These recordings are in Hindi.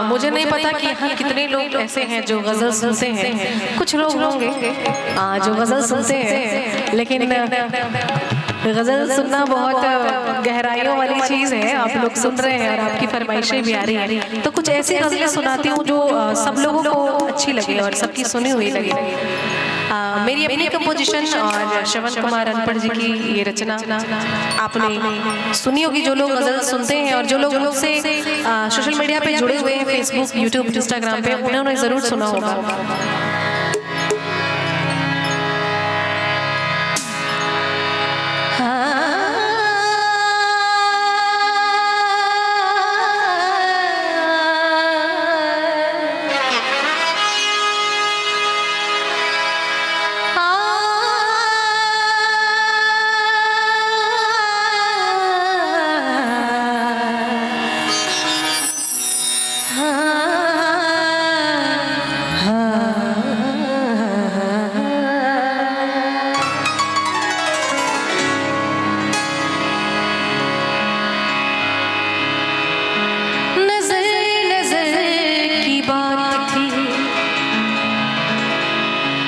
मुझे नहीं पता कि यहाँ कितने लोग ऐसे हैं जो गज़ल सुनते हैं। कुछ लोग होंगे जो गज़ल सुनते हैं, लेकिन गज़ल सुनना बहुत गहराइयों वाली चीज़ है। आप लोग सुन रहे हैं और आपकी फरमाइशें भी आ रही हैं, तो कुछ ऐसी गज़लें सुनाती हूँ जो सब लोगों को अच्छी लगे और सबकी सुनी हुई लगे। मेरी अपनी कंपोजिशन और श्रवण कुमार अनपढ़ जी की ये रचना आपने सुनी होगी। जो लोग गज़ल सुनते हैं और जो लोग मुझसे सोशल मीडिया पे जुड़े हुए हैं, फेसबुक, यूट्यूब, इंस्टाग्राम पे, उन्होंने ज़रूर सुना होगा।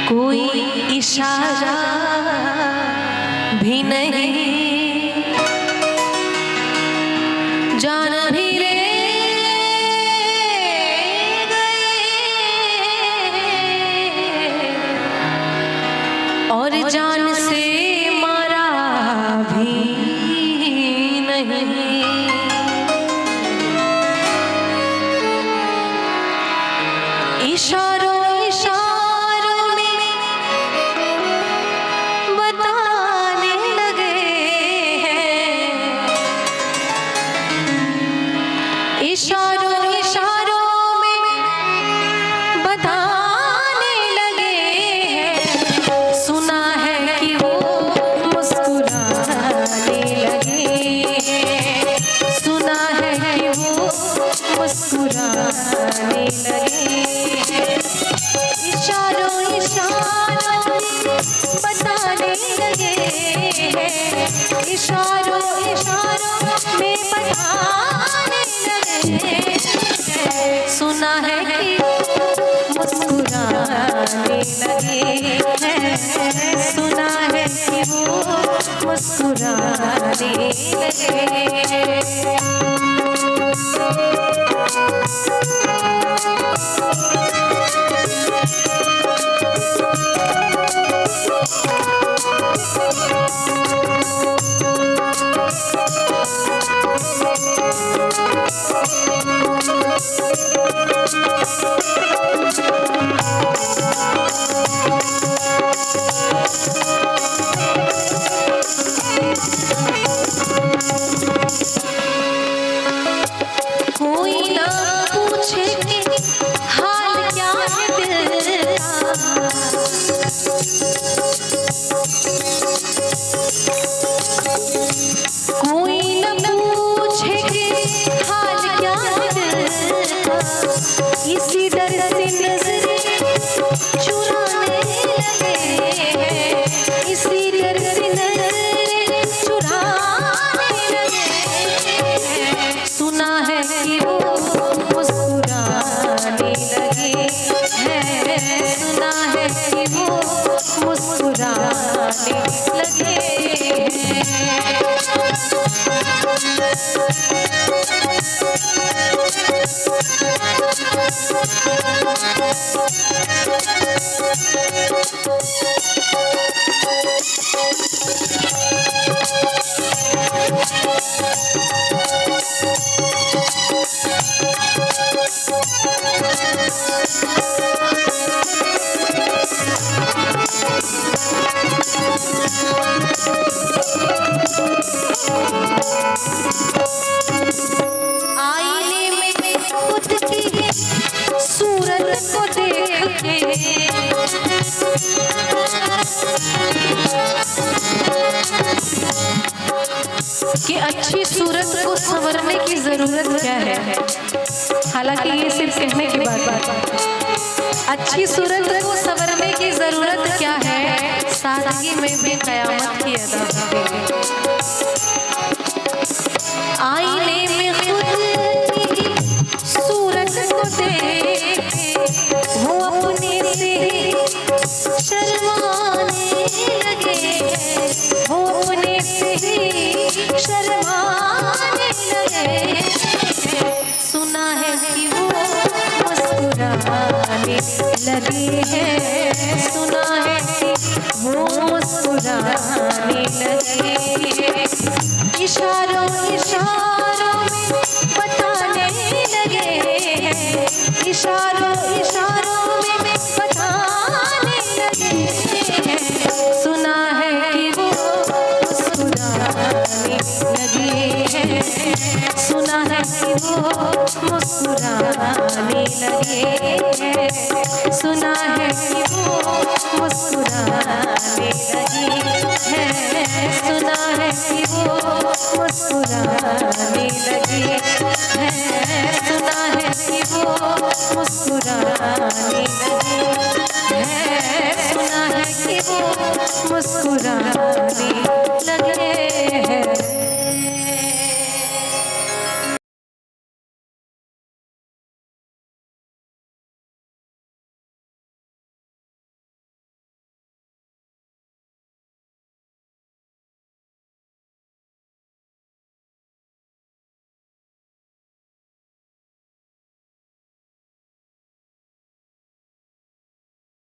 कोई इशारा भी नहीं, जान भी ले गए और जान से मारा भी नहीं। इशारों इशारों में बताने लगे हैं। सुना है कि वो मुस्कुराने लगे हैं। सुना है कि वो मुस्कुराने लगे हैं। इशारों बताने लगे हैं। इशारों में बताने सुना है कि मुस्कुराने लगे हैं। सुना है कि वो मुस्कुराने लगे। कोई ना पूछे कि हाल क्या है दिल का, कोई ना पूछे कि हाल क्या है दिल का, इसी डर से नजरें चुराने लगे हैं। इसी डर से नजरें चुराने लगे हैं। सुना है कि वो मुस्कुराने लगे हैं। सुना है कि वो मुस्कुराने लगे हैं। आईने में खुद की सूरत को देख के कि अच्छी सूरत को संवरने की जरूरत क्या है। हालांकि ये सिर्फ कहने की बात, अच्छी सूरत को संवरने की जरूरत क्या है। सादगी में भी कयामत की अदा होगी। आईने में खुद की सूरत सुना है कि वो मुस्कुराने लगी है, सुना है कि वो मुस्कुराने लगी है। इशारों इशारों में बताने लगे हैं, इशारों इशारों में बताने लगे हैं। सुना है कि वो मुस्कुराने लगी है, सुना है कि वो मुस्कुराने लगे हैं, सुना है कि वो मुस्कुराने लगी है, सुना है कि वो मुस्कुराने लगी है, सुना है कि वो मुस्कुराने लगी।